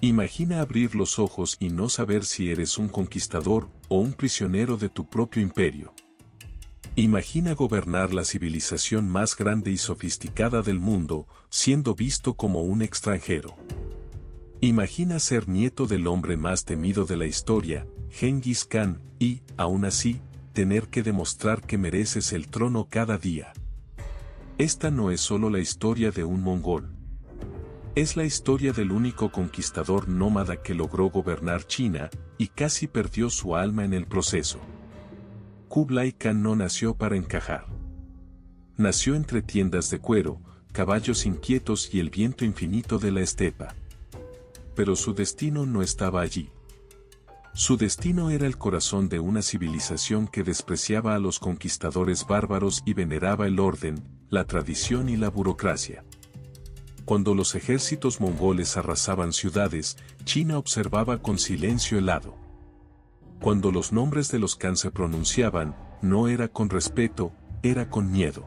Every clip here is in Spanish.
Imagina abrir los ojos y no saber si eres un conquistador o un prisionero de tu propio imperio. Imagina gobernar la civilización más grande y sofisticada del mundo, siendo visto como un extranjero. Imagina ser nieto del hombre más temido de la historia, Gengis Khan, y, aún así, tener que demostrar que mereces el trono cada día. Esta no es solo la historia de un mongol. Es la historia del único conquistador nómada que logró gobernar China, y casi perdió su alma en el proceso. Kublai Khan no nació para encajar. Nació entre tiendas de cuero, caballos inquietos y el viento infinito de la estepa. Pero su destino no estaba allí. Su destino era el corazón de una civilización que despreciaba a los conquistadores bárbaros y veneraba el orden, la tradición y la burocracia. Cuando los ejércitos mongoles arrasaban ciudades, China observaba con silencio helado. Cuando los nombres de los Khan se pronunciaban, no era con respeto, era con miedo.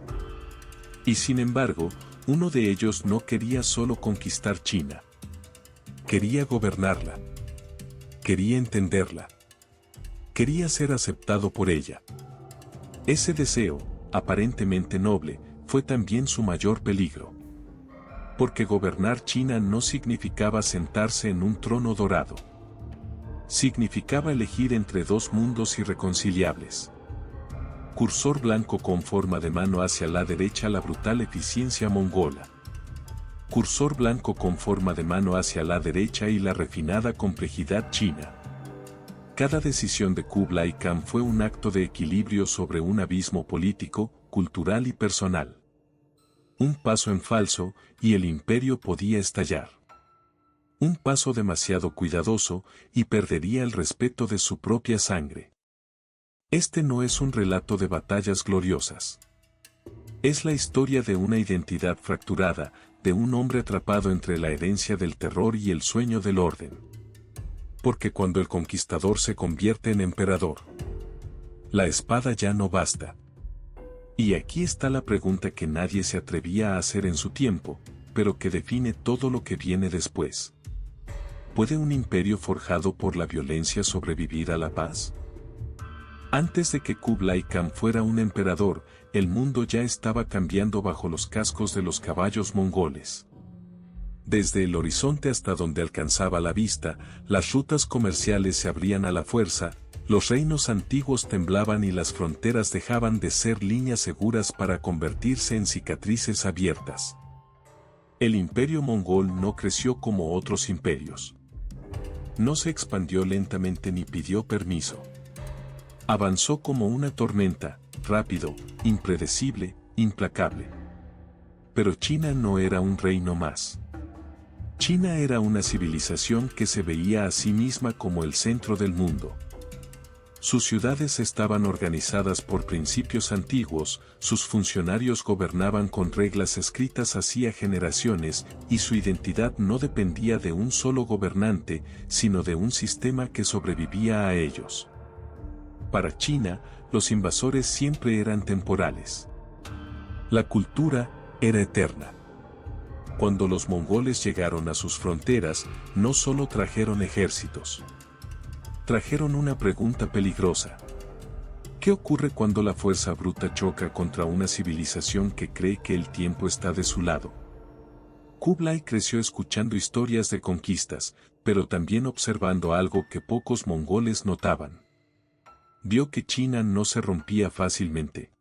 Y sin embargo, uno de ellos no quería solo conquistar China. Quería gobernarla. Quería entenderla. Quería ser aceptado por ella. Ese deseo, aparentemente noble, fue también su mayor peligro. Porque gobernar China no significaba sentarse en un trono dorado. Significaba elegir entre dos mundos irreconciliables. Cursor blanco con forma de mano hacia la derecha, la brutal eficiencia mongola. Cursor blanco con forma de mano hacia la derecha y la refinada complejidad china. Cada decisión de Kublai Khan fue un acto de equilibrio sobre un abismo político, cultural y personal. Un paso en falso, y el imperio podía estallar. Un paso demasiado cuidadoso, y perdería el respeto de su propia sangre. Este no es un relato de batallas gloriosas. Es la historia de una identidad fracturada, de un hombre atrapado entre la herencia del terror y el sueño del orden. Porque cuando el conquistador se convierte en emperador, la espada ya no basta. Y aquí está la pregunta que nadie se atrevía a hacer en su tiempo, pero que define todo lo que viene después. ¿Puede un imperio forjado por la violencia sobrevivir a la paz? Antes de que Kublai Khan fuera un emperador, el mundo ya estaba cambiando bajo los cascos de los caballos mongoles. Desde el horizonte hasta donde alcanzaba la vista, las rutas comerciales se abrían a la fuerza, los reinos antiguos temblaban y las fronteras dejaban de ser líneas seguras para convertirse en cicatrices abiertas. El imperio mongol no creció como otros imperios. No se expandió lentamente ni pidió permiso. Avanzó como una tormenta, rápido, impredecible, implacable. Pero China no era un reino más. China era una civilización que se veía a sí misma como el centro del mundo. Sus ciudades estaban organizadas por principios antiguos, sus funcionarios gobernaban con reglas escritas hacía generaciones, y su identidad no dependía de un solo gobernante, sino de un sistema que sobrevivía a ellos. Para China, los invasores siempre eran temporales. La cultura era eterna. Cuando los mongoles llegaron a sus fronteras, no solo trajeron ejércitos. Trajeron una pregunta peligrosa. ¿Qué ocurre cuando la fuerza bruta choca contra una civilización que cree que el tiempo está de su lado? Kublai creció escuchando historias de conquistas, pero también observando algo que pocos mongoles notaban. Vio que China no se rompía fácilmente.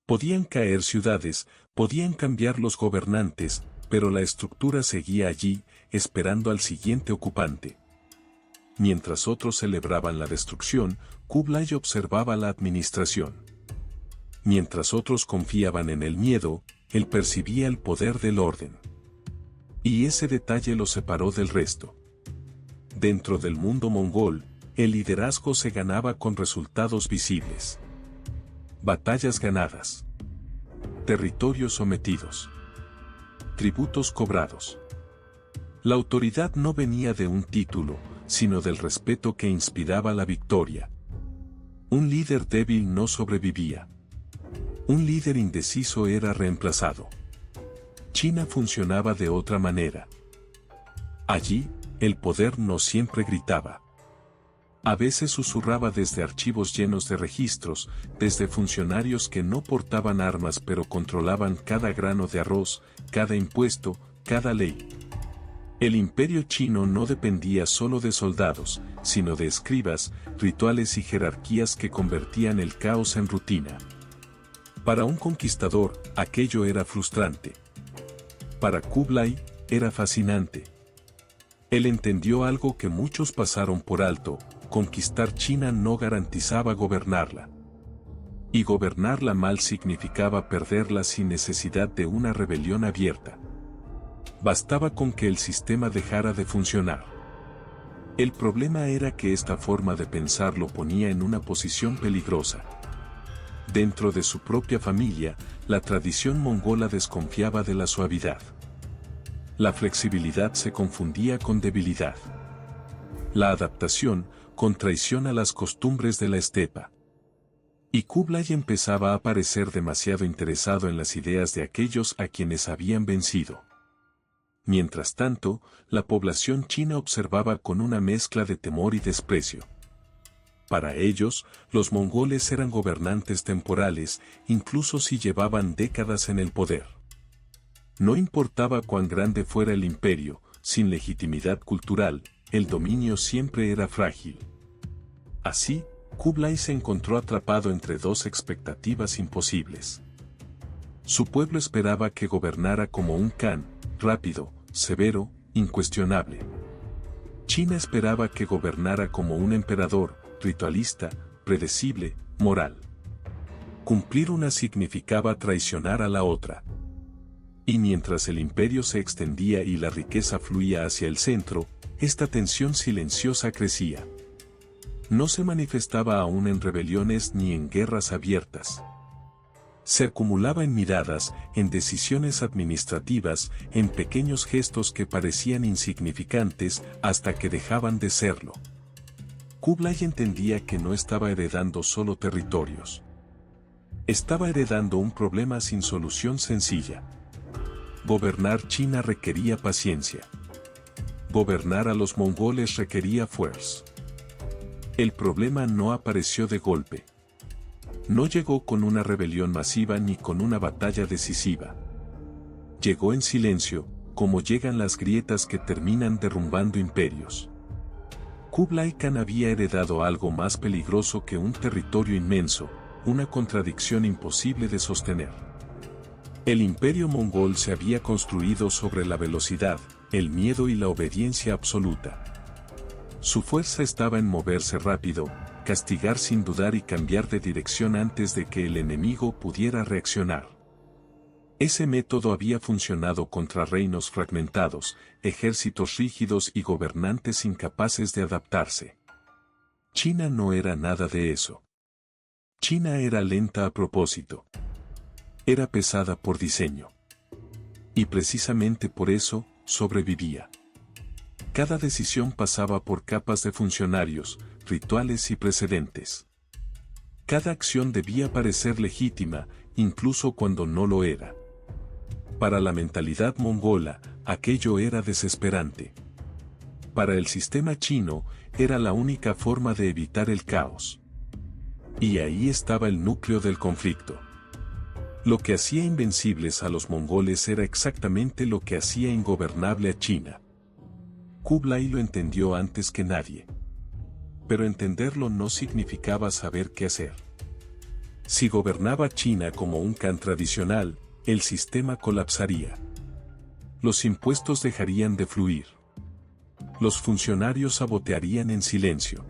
Podían caer ciudades, podían cambiar los gobernantes, pero la estructura seguía allí, esperando al siguiente ocupante. Mientras otros celebraban la destrucción, Kublai observaba la administración. Mientras otros confiaban en el miedo, él percibía el poder del orden. Y ese detalle lo separó del resto. Dentro del mundo mongol, el liderazgo se ganaba con resultados visibles. Batallas ganadas. Territorios sometidos. Tributos cobrados. La autoridad no venía de un título, sino del respeto que inspiraba la victoria. Un líder débil no sobrevivía. Un líder indeciso era reemplazado. China funcionaba de otra manera. Allí, el poder no siempre gritaba. A veces susurraba desde archivos llenos de registros, desde funcionarios que no portaban armas pero controlaban cada grano de arroz, cada impuesto, cada ley. El imperio chino no dependía solo de soldados, sino de escribas, rituales y jerarquías que convertían el caos en rutina. Para un conquistador, aquello era frustrante. Para Kublai, era fascinante. Él entendió algo que muchos pasaron por alto: conquistar China no garantizaba gobernarla. Y gobernarla mal significaba perderla sin necesidad de una rebelión abierta. Bastaba con que el sistema dejara de funcionar. El problema era que esta forma de pensar lo ponía en una posición peligrosa. Dentro de su propia familia, la tradición mongola desconfiaba de la suavidad. La flexibilidad se confundía con debilidad. La adaptación, con traición a las costumbres de la estepa. Y Kublai empezaba a parecer demasiado interesado en las ideas de aquellos a quienes habían vencido. Mientras tanto, la población china observaba con una mezcla de temor y desprecio. Para ellos, los mongoles eran gobernantes temporales, incluso si llevaban décadas en el poder. No importaba cuán grande fuera el imperio, sin legitimidad cultural, el dominio siempre era frágil. Así, Kublai se encontró atrapado entre dos expectativas imposibles. Su pueblo esperaba que gobernara como un Khan, rápido, severo, incuestionable. China esperaba que gobernara como un emperador, ritualista, predecible, moral. Cumplir una significaba traicionar a la otra. Y mientras el imperio se extendía y la riqueza fluía hacia el centro, esta tensión silenciosa crecía. No se manifestaba aún en rebeliones ni en guerras abiertas. Se acumulaba en miradas, en decisiones administrativas, en pequeños gestos que parecían insignificantes hasta que dejaban de serlo. Kublai entendía que no estaba heredando solo territorios. Estaba heredando un problema sin solución sencilla. Gobernar China requería paciencia. Gobernar a los mongoles requería fuerza. El problema no apareció de golpe. No llegó con una rebelión masiva ni con una batalla decisiva. Llegó en silencio, como llegan las grietas que terminan derrumbando imperios. Kublai Khan había heredado algo más peligroso que un territorio inmenso, una contradicción imposible de sostener. El imperio mongol se había construido sobre la velocidad, el miedo y la obediencia absoluta. Su fuerza estaba en moverse rápido, castigar sin dudar y cambiar de dirección antes de que el enemigo pudiera reaccionar. Ese método había funcionado contra reinos fragmentados, ejércitos rígidos y gobernantes incapaces de adaptarse. China no era nada de eso. China era lenta a propósito. Era pesada por diseño. Y precisamente por eso, sobrevivía. Cada decisión pasaba por capas de funcionarios, rituales y precedentes. Cada acción debía parecer legítima, incluso cuando no lo era. Para la mentalidad mongola, aquello era desesperante. Para el sistema chino, era la única forma de evitar el caos. Y ahí estaba el núcleo del conflicto. Lo que hacía invencibles a los mongoles era exactamente lo que hacía ingobernable a China. Kublai lo entendió antes que nadie. Pero entenderlo no significaba saber qué hacer. Si gobernaba China como un Khan tradicional, el sistema colapsaría. Los impuestos dejarían de fluir. Los funcionarios sabotearían en silencio.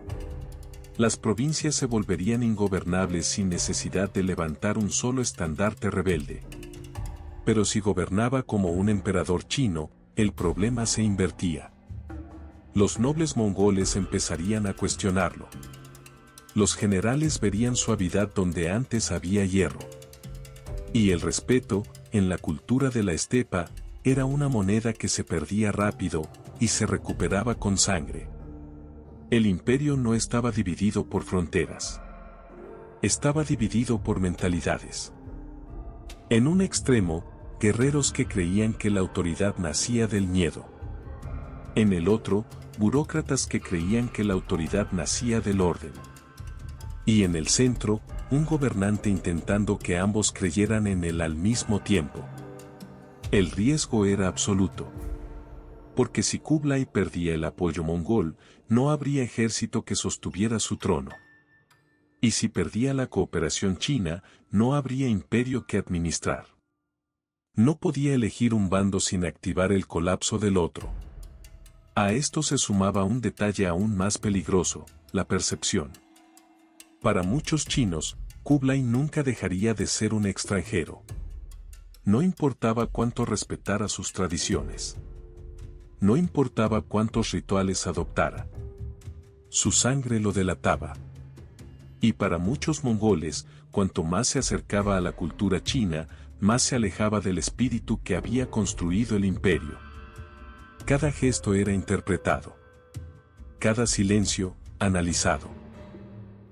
Las provincias se volverían ingobernables sin necesidad de levantar un solo estandarte rebelde. Pero si gobernaba como un emperador chino, el problema se invertía. Los nobles mongoles empezarían a cuestionarlo. Los generales verían suavidad donde antes había hierro. Y el respeto, en la cultura de la estepa, era una moneda que se perdía rápido y se recuperaba con sangre. El imperio no estaba dividido por fronteras. Estaba dividido por mentalidades. En un extremo, guerreros que creían que la autoridad nacía del miedo. En el otro, burócratas que creían que la autoridad nacía del orden. Y en el centro, un gobernante intentando que ambos creyeran en él al mismo tiempo. El riesgo era absoluto. Porque si Kublai perdía el apoyo mongol, no habría ejército que sostuviera su trono. Y si perdía la cooperación china, no habría imperio que administrar. No podía elegir un bando sin activar el colapso del otro. A esto se sumaba un detalle aún más peligroso, la percepción. Para muchos chinos, Kublai nunca dejaría de ser un extranjero. No importaba cuánto respetara sus tradiciones. No importaba cuántos rituales adoptara. Su sangre lo delataba. Y para muchos mongoles, cuanto más se acercaba a la cultura china, más se alejaba del espíritu que había construido el imperio. Cada gesto era interpretado. Cada silencio, analizado.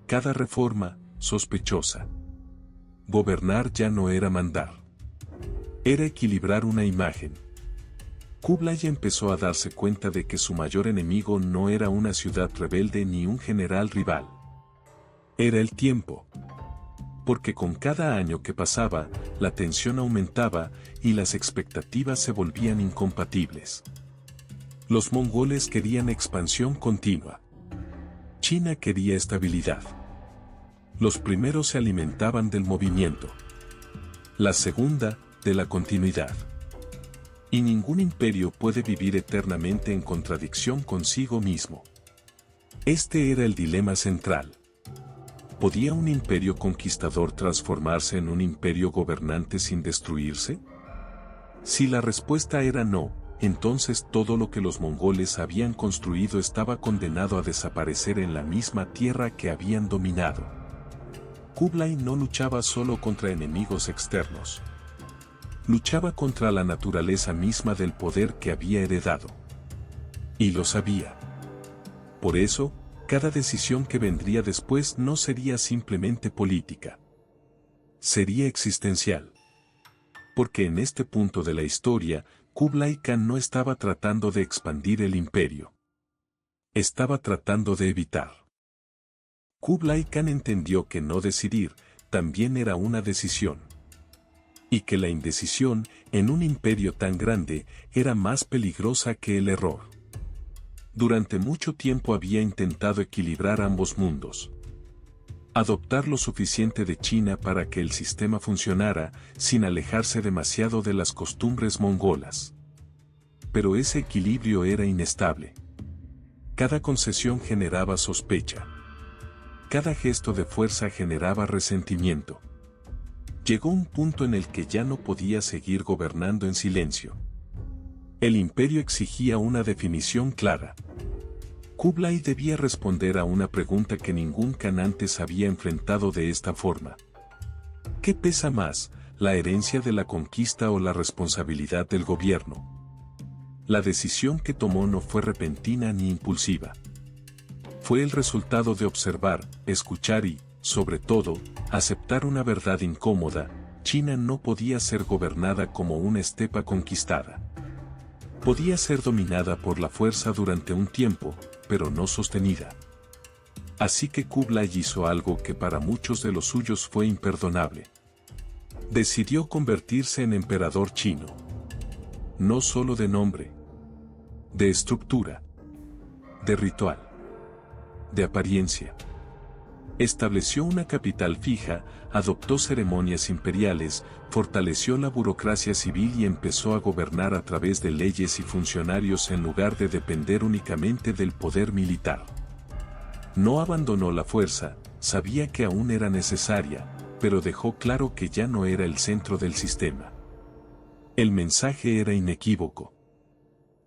Cada reforma, sospechosa. Gobernar ya no era mandar. Era equilibrar una imagen. Kublai empezó a darse cuenta de que su mayor enemigo no era una ciudad rebelde ni un general rival. Era el tiempo. Porque con cada año que pasaba, la tensión aumentaba y las expectativas se volvían incompatibles. Los mongoles querían expansión continua. China quería estabilidad. Los primeros se alimentaban del movimiento. La segunda, de la continuidad. Y ningún imperio puede vivir eternamente en contradicción consigo mismo. Este era el dilema central. ¿Podía un imperio conquistador transformarse en un imperio gobernante sin destruirse? Si la respuesta era no, entonces todo lo que los mongoles habían construido estaba condenado a desaparecer en la misma tierra que habían dominado. Kublai no luchaba solo contra enemigos externos. Luchaba contra la naturaleza misma del poder que había heredado. Y lo sabía. Por eso, cada decisión que vendría después no sería simplemente política. Sería existencial. Porque en este punto de la historia, Kublai Khan no estaba tratando de expandir el imperio. Estaba tratando de evitar. Kublai Khan entendió que no decidir también era una decisión. Y que la indecisión, en un imperio tan grande, era más peligrosa que el error. Durante mucho tiempo había intentado equilibrar ambos mundos. Adoptar lo suficiente de China para que el sistema funcionara, sin alejarse demasiado de las costumbres mongolas. Pero ese equilibrio era inestable. Cada concesión generaba sospecha. Cada gesto de fuerza generaba resentimiento. Llegó un punto en el que ya no podía seguir gobernando en silencio. El imperio exigía una definición clara. Kublai debía responder a una pregunta que ningún Khan antes había enfrentado de esta forma. ¿Qué pesa más, la herencia de la conquista o la responsabilidad del gobierno? La decisión que tomó no fue repentina ni impulsiva. Fue el resultado de observar, escuchar y, sobre todo, aceptar una verdad incómoda: China no podía ser gobernada como una estepa conquistada. Podía ser dominada por la fuerza durante un tiempo, pero no sostenida. Así que Kublai hizo algo que para muchos de los suyos fue imperdonable. Decidió convertirse en emperador chino. No solo de nombre, de estructura, de ritual, de apariencia. Estableció una capital fija, adoptó ceremonias imperiales, fortaleció la burocracia civil y empezó a gobernar a través de leyes y funcionarios en lugar de depender únicamente del poder militar. No abandonó la fuerza, sabía que aún era necesaria, pero dejó claro que ya no era el centro del sistema. El mensaje era inequívoco.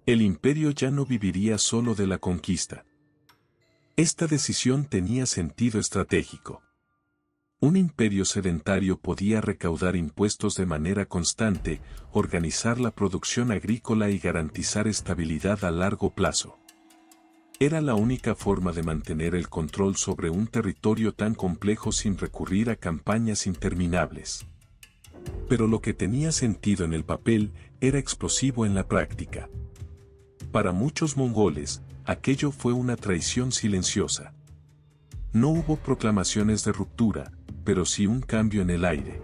El imperio ya no viviría solo de la conquista. Esta decisión tenía sentido estratégico. Un imperio sedentario podía recaudar impuestos de manera constante, organizar la producción agrícola y garantizar estabilidad a largo plazo. Era la única forma de mantener el control sobre un territorio tan complejo sin recurrir a campañas interminables. Pero lo que tenía sentido en el papel era explosivo en la práctica. Para muchos mongoles, aquello fue una traición silenciosa. No hubo proclamaciones de ruptura, pero sí un cambio en el aire.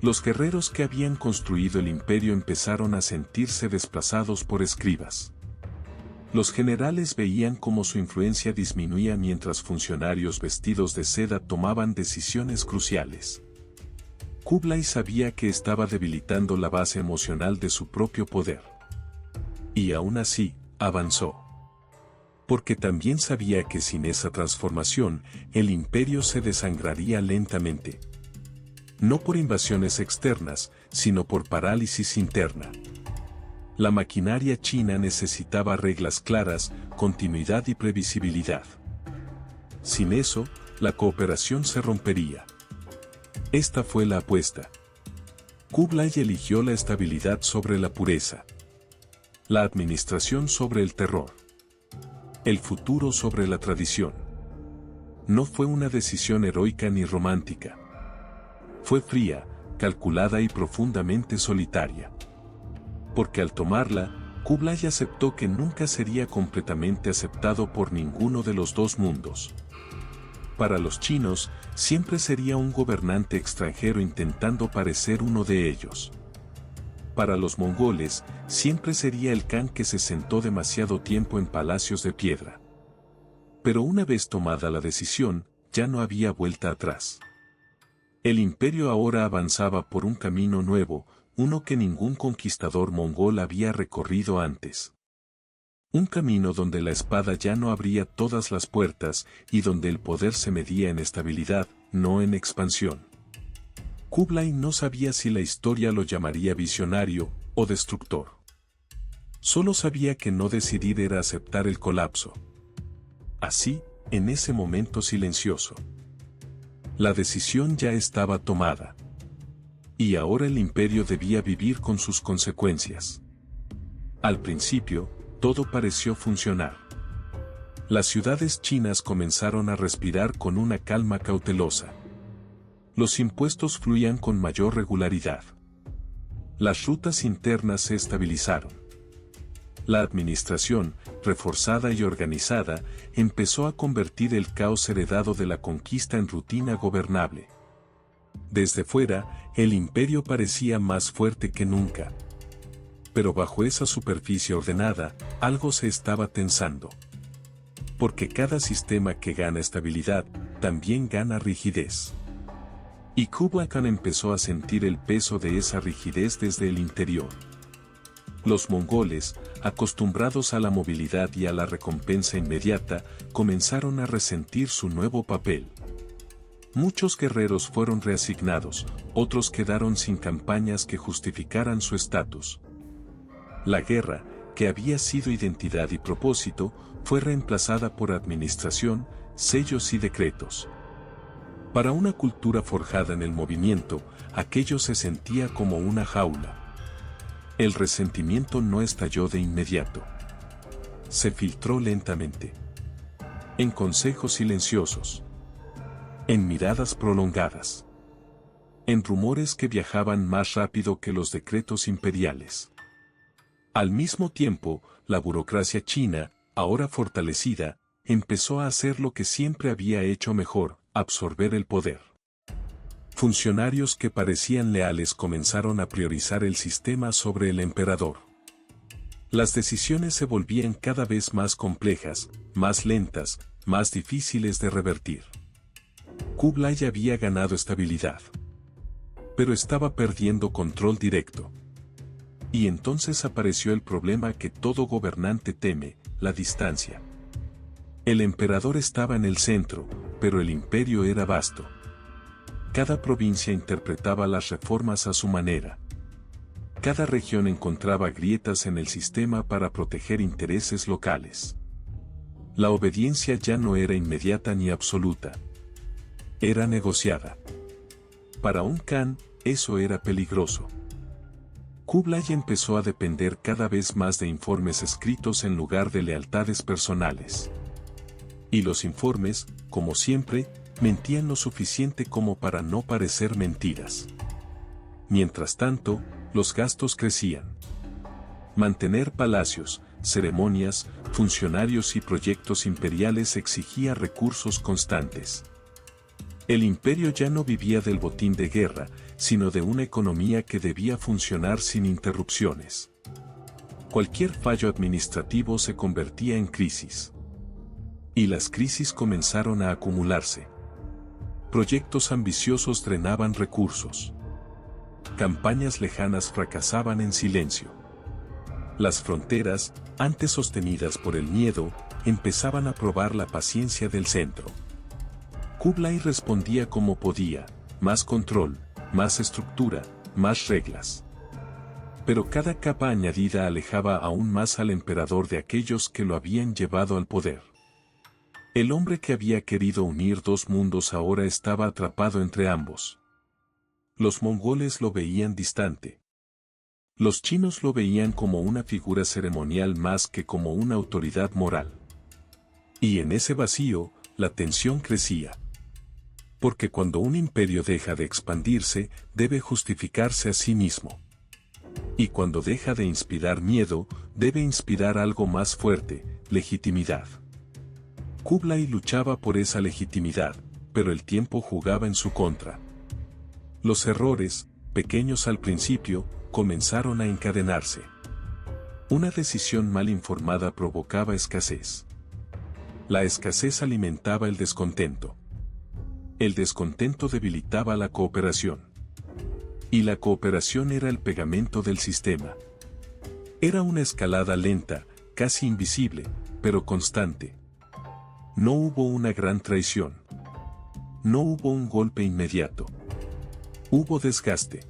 Los guerreros que habían construido el imperio empezaron a sentirse desplazados por escribas. Los generales veían cómo su influencia disminuía mientras funcionarios vestidos de seda tomaban decisiones cruciales. Kublai sabía que estaba debilitando la base emocional de su propio poder. Y aún así, avanzó. Porque también sabía que sin esa transformación, el imperio se desangraría lentamente. No por invasiones externas, sino por parálisis interna. La maquinaria china necesitaba reglas claras, continuidad y previsibilidad. Sin eso, la cooperación se rompería. Esta fue la apuesta. Kublai eligió la estabilidad sobre la pureza. La administración sobre el terror. El futuro sobre la tradición. No fue una decisión heroica ni romántica. Fue fría, calculada y profundamente solitaria. Porque al tomarla, Kublai aceptó que nunca sería completamente aceptado por ninguno de los dos mundos. Para los chinos, siempre sería un gobernante extranjero intentando parecer uno de ellos. Para los mongoles, siempre sería el Khan que se sentó demasiado tiempo en palacios de piedra. Pero una vez tomada la decisión, ya no había vuelta atrás. El imperio ahora avanzaba por un camino nuevo, uno que ningún conquistador mongol había recorrido antes. Un camino donde la espada ya no abría todas las puertas y donde el poder se medía en estabilidad, no en expansión. Kublai no sabía si la historia lo llamaría visionario o destructor. Solo sabía que no decidir era aceptar el colapso. Así, en ese momento silencioso. La decisión ya estaba tomada. Y ahora el imperio debía vivir con sus consecuencias. Al principio, todo pareció funcionar. Las ciudades chinas comenzaron a respirar con una calma cautelosa. Los impuestos fluían con mayor regularidad. Las rutas internas se estabilizaron. La administración, reforzada y organizada, empezó a convertir el caos heredado de la conquista en rutina gobernable. Desde fuera, el imperio parecía más fuerte que nunca. Pero bajo esa superficie ordenada, algo se estaba tensando. Porque cada sistema que gana estabilidad, también gana rigidez. Y Kublai Khan empezó a sentir el peso de esa rigidez desde el interior. Los mongoles, acostumbrados a la movilidad y a la recompensa inmediata, comenzaron a resentir su nuevo papel. Muchos guerreros fueron reasignados, otros quedaron sin campañas que justificaran su estatus. La guerra, que había sido identidad y propósito, fue reemplazada por administración, sellos y decretos. Para una cultura forjada en el movimiento, aquello se sentía como una jaula. El resentimiento no estalló de inmediato. Se filtró lentamente. En consejos silenciosos. En miradas prolongadas. En rumores que viajaban más rápido que los decretos imperiales. Al mismo tiempo, la burocracia china, ahora fortalecida, empezó a hacer lo que siempre había hecho mejor, absorber el poder. Funcionarios que parecían leales comenzaron a priorizar el sistema sobre el emperador. Las decisiones se volvían cada vez más complejas, más lentas, más difíciles de revertir. Kublai había ganado estabilidad. Pero estaba perdiendo control directo. Y entonces apareció el problema que todo gobernante teme, la distancia. El emperador estaba en el centro, pero el imperio era vasto. Cada provincia interpretaba las reformas a su manera. Cada región encontraba grietas en el sistema para proteger intereses locales. La obediencia ya no era inmediata ni absoluta. Era negociada. Para un Khan, eso era peligroso. Kublai empezó a depender cada vez más de informes escritos en lugar de lealtades personales. Y los informes, como siempre, mentían lo suficiente como para no parecer mentiras. Mientras tanto, los gastos crecían. Mantener palacios, ceremonias, funcionarios y proyectos imperiales exigía recursos constantes. El imperio ya no vivía del botín de guerra, sino de una economía que debía funcionar sin interrupciones. Cualquier fallo administrativo se convertía en crisis. Y las crisis comenzaron a acumularse. Proyectos ambiciosos drenaban recursos. Campañas lejanas fracasaban en silencio. Las fronteras, antes sostenidas por el miedo, empezaban a probar la paciencia del centro. Kublai respondía como podía: más control, más estructura, más reglas. Pero cada capa añadida alejaba aún más al emperador de aquellos que lo habían llevado al poder. El hombre que había querido unir dos mundos ahora estaba atrapado entre ambos. Los mongoles lo veían distante. Los chinos lo veían como una figura ceremonial más que como una autoridad moral. Y en ese vacío, la tensión crecía. Porque cuando un imperio deja de expandirse, debe justificarse a sí mismo. Y cuando deja de inspirar miedo, debe inspirar algo más fuerte: legitimidad. Kublai luchaba por esa legitimidad, pero el tiempo jugaba en su contra. Los errores, pequeños al principio, comenzaron a encadenarse. Una decisión mal informada provocaba escasez. La escasez alimentaba el descontento. El descontento debilitaba la cooperación. Y la cooperación era el pegamento del sistema. Era una escalada lenta, casi invisible, pero constante. No hubo una gran traición. No hubo un golpe inmediato. Hubo desgaste.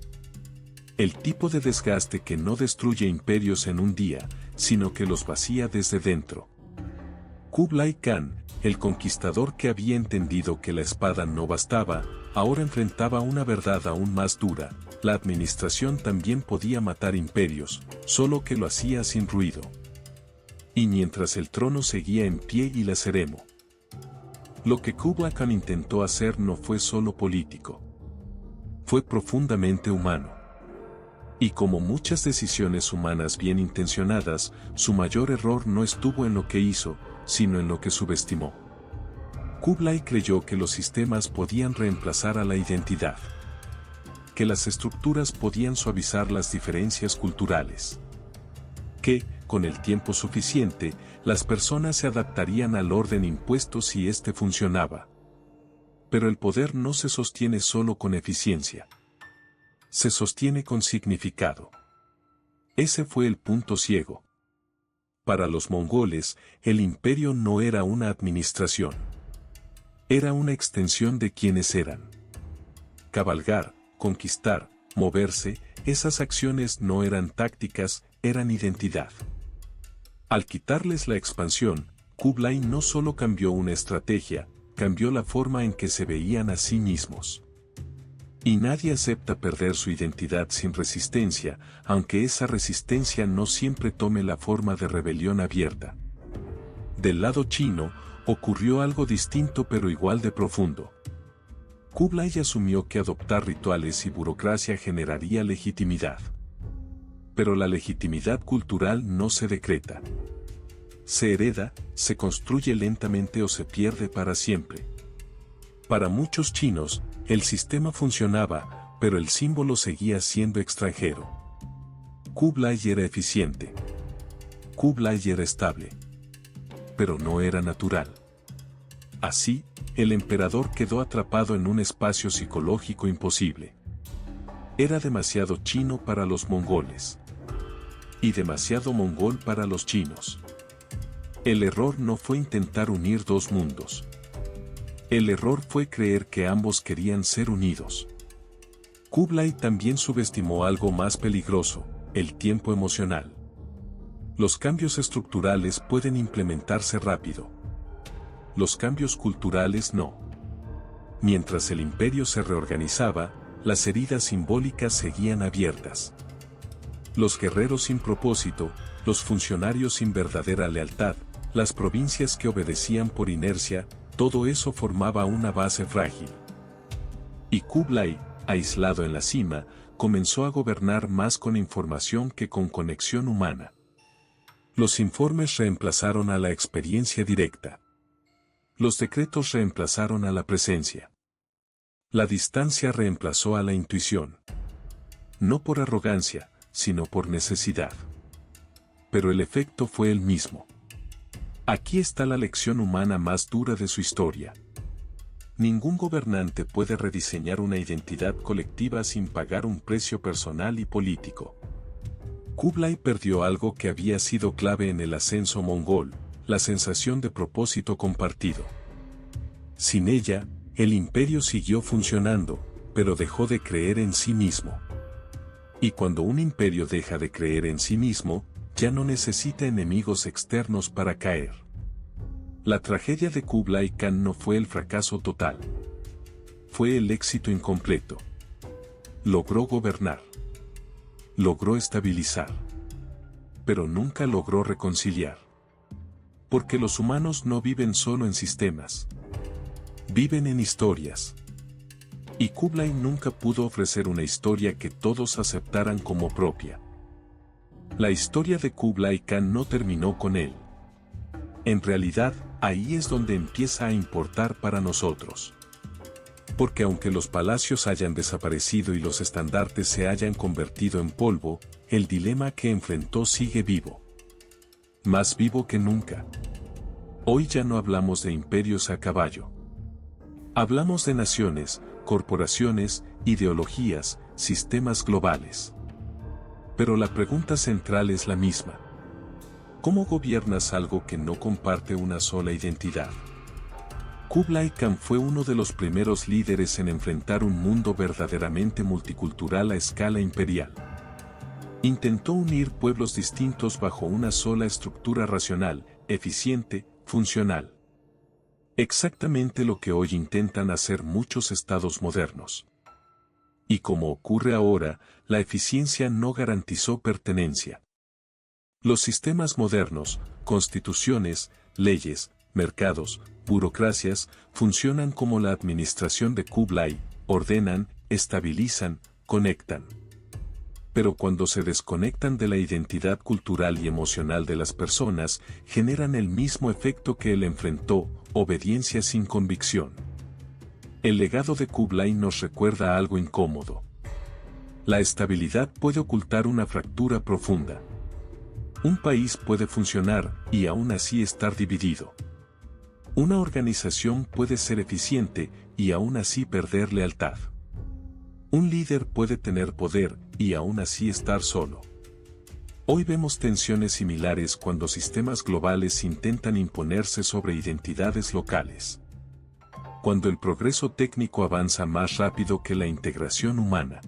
El tipo de desgaste que no destruye imperios en un día, sino que los vacía desde dentro. Kublai Khan, el conquistador que había entendido que la espada no bastaba, ahora enfrentaba una verdad aún más dura: la administración también podía matar imperios, solo que lo hacía sin ruido. Y mientras el trono seguía en pie y laceremo. Lo que Kublai Khan intentó hacer no fue solo político. Fue profundamente humano. Y como muchas decisiones humanas bien intencionadas, su mayor error no estuvo en lo que hizo, sino en lo que subestimó. Kublai creyó que los sistemas podían reemplazar a la identidad. Que las estructuras podían suavizar las diferencias culturales. Que, con el tiempo suficiente, las personas se adaptarían al orden impuesto si éste funcionaba. Pero el poder no se sostiene solo con eficiencia. Se sostiene con significado. Ese fue el punto ciego. Para los mongoles, el imperio no era una administración. Era una extensión de quienes eran. Cabalgar, conquistar, moverse, esas acciones no eran tácticas, eran identidad. Al quitarles la expansión, Kublai no solo cambió una estrategia, cambió la forma en que se veían a sí mismos. Y nadie acepta perder su identidad sin resistencia, aunque esa resistencia no siempre tome la forma de rebelión abierta. Del lado chino, ocurrió algo distinto pero igual de profundo. Kublai asumió que adoptar rituales y burocracia generaría legitimidad. Pero la legitimidad cultural no se decreta. Se hereda, se construye lentamente o se pierde para siempre. Para muchos chinos, el sistema funcionaba, pero el símbolo seguía siendo extranjero. Kublai era eficiente. Kublai era estable. Pero no era natural. Así, el emperador quedó atrapado en un espacio psicológico imposible. Era demasiado chino para los mongoles. Y demasiado mongol para los chinos. El error no fue intentar unir dos mundos. El error fue creer que ambos querían ser unidos. Kublai también subestimó algo más peligroso: el tiempo emocional. Los cambios estructurales pueden implementarse rápido. Los cambios culturales no. Mientras el imperio se reorganizaba, las heridas simbólicas seguían abiertas. Los guerreros sin propósito, los funcionarios sin verdadera lealtad, las provincias que obedecían por inercia, todo eso formaba una base frágil. Y Kublai, aislado en la cima, comenzó a gobernar más con información que con conexión humana. Los informes reemplazaron a la experiencia directa. Los decretos reemplazaron a la presencia. La distancia reemplazó a la intuición. No por arrogancia, sino por necesidad. Pero el efecto fue el mismo. Aquí está la lección humana más dura de su historia. Ningún gobernante puede rediseñar una identidad colectiva sin pagar un precio personal y político. Kublai perdió algo que había sido clave en el ascenso mongol, la sensación de propósito compartido. Sin ella, el imperio siguió funcionando, pero dejó de creer en sí mismo. Y cuando un imperio deja de creer en sí mismo, ya no necesita enemigos externos para caer. La tragedia de Kublai Khan no fue el fracaso total. Fue el éxito incompleto. Logró gobernar. Logró estabilizar. Pero nunca logró reconciliar. Porque los humanos no viven solo en sistemas. Viven en historias. Y Kublai nunca pudo ofrecer una historia que todos aceptaran como propia. La historia de Kublai Khan no terminó con él. En realidad, ahí es donde empieza a importar para nosotros. Porque aunque los palacios hayan desaparecido y los estandartes se hayan convertido en polvo, el dilema que enfrentó sigue vivo. Más vivo que nunca. Hoy ya no hablamos de imperios a caballo. Hablamos de naciones, corporaciones, ideologías, sistemas globales. Pero la pregunta central es la misma. ¿Cómo gobiernas algo que no comparte una sola identidad? Kublai Khan fue uno de los primeros líderes en enfrentar un mundo verdaderamente multicultural a escala imperial. Intentó unir pueblos distintos bajo una sola estructura racional, eficiente, funcional. Exactamente lo que hoy intentan hacer muchos estados modernos. Y como ocurre ahora, la eficiencia no garantizó pertenencia. Los sistemas modernos, constituciones, leyes, mercados, burocracias, funcionan como la administración de Kublai, ordenan, estabilizan, conectan. Pero cuando se desconectan de la identidad cultural y emocional de las personas, generan el mismo efecto que él enfrentó, obediencia sin convicción. El legado de Kublai nos recuerda algo incómodo. La estabilidad puede ocultar una fractura profunda. Un país puede funcionar y aún así estar dividido. Una organización puede ser eficiente y aún así perder lealtad. Un líder puede tener poder y aún así estar solo. Hoy vemos tensiones similares cuando sistemas globales intentan imponerse sobre identidades locales. Cuando el progreso técnico avanza más rápido que la integración humana.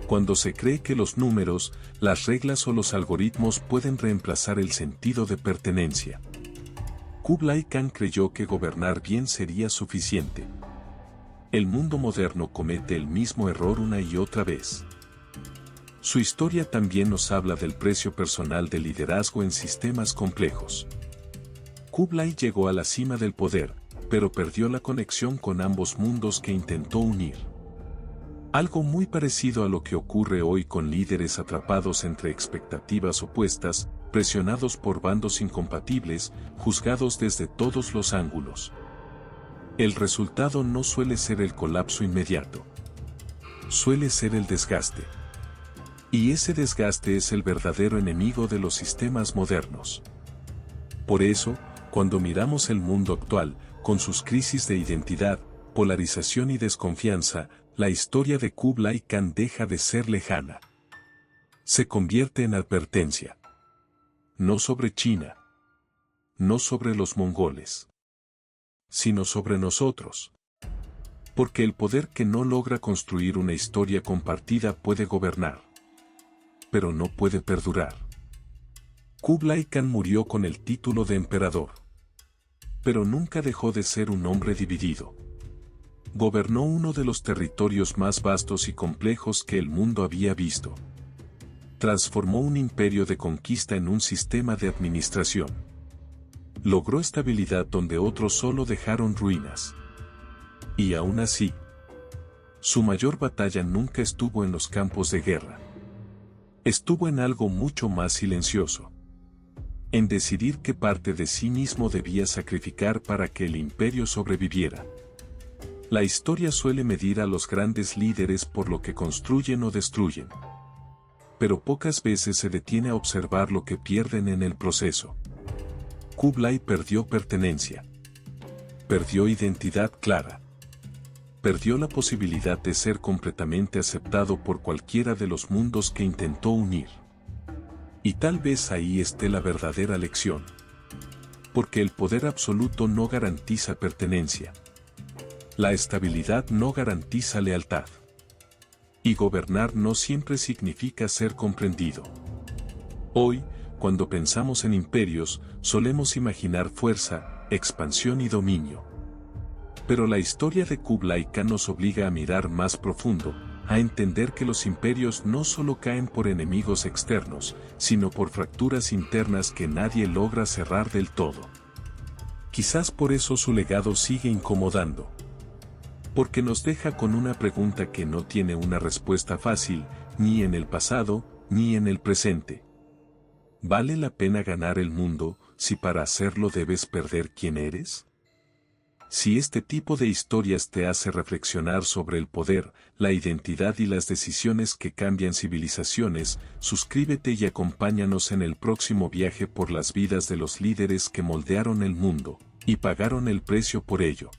Cuando se cree que los números, las reglas o los algoritmos pueden reemplazar el sentido de pertenencia. Kublai Khan creyó que gobernar bien sería suficiente. El mundo moderno comete el mismo error una y otra vez. Su historia también nos habla del precio personal del liderazgo en sistemas complejos. Kublai llegó a la cima del poder, pero perdió la conexión con ambos mundos que intentó unir. Algo muy parecido a lo que ocurre hoy con líderes atrapados entre expectativas opuestas, presionados por bandos incompatibles, juzgados desde todos los ángulos. El resultado no suele ser el colapso inmediato. Suele ser el desgaste. Y ese desgaste es el verdadero enemigo de los sistemas modernos. Por eso, cuando miramos el mundo actual, con sus crisis de identidad, polarización y desconfianza, la historia de Kublai Khan deja de ser lejana. Se convierte en advertencia. No sobre China. No sobre los mongoles. Sino sobre nosotros. Porque el poder que no logra construir una historia compartida puede gobernar. Pero no puede perdurar. Kublai Khan murió con el título de emperador. Pero nunca dejó de ser un hombre dividido. Gobernó uno de los territorios más vastos y complejos que el mundo había visto. Transformó un imperio de conquista en un sistema de administración. Logró estabilidad donde otros solo dejaron ruinas. Y aún así, su mayor batalla nunca estuvo en los campos de guerra. Estuvo en algo mucho más silencioso. en decidir qué parte de sí mismo debía sacrificar para que el imperio sobreviviera. La historia suele medir a los grandes líderes por lo que construyen o destruyen. Pero pocas veces se detiene a observar lo que pierden en el proceso. Kublai perdió pertenencia. Perdió identidad clara. Perdió la posibilidad de ser completamente aceptado por cualquiera de los mundos que intentó unir. Y tal vez ahí esté la verdadera lección. Porque el poder absoluto no garantiza pertenencia. La estabilidad no garantiza lealtad. Y gobernar no siempre significa ser comprendido. Hoy, cuando pensamos en imperios, solemos imaginar fuerza, expansión y dominio. Pero la historia de Kublai Khan nos obliga a mirar más profundo, a entender que los imperios no solo caen por enemigos externos, sino por fracturas internas que nadie logra cerrar del todo. Quizás por eso su legado sigue incomodando. Porque nos deja con una pregunta que no tiene una respuesta fácil, ni en el pasado, ni en el presente. ¿Vale la pena ganar el mundo, si para hacerlo debes perder quién eres? Si este tipo de historias te hace reflexionar sobre el poder, la identidad y las decisiones que cambian civilizaciones, suscríbete y acompáñanos en el próximo viaje por las vidas de los líderes que moldearon el mundo, y pagaron el precio por ello.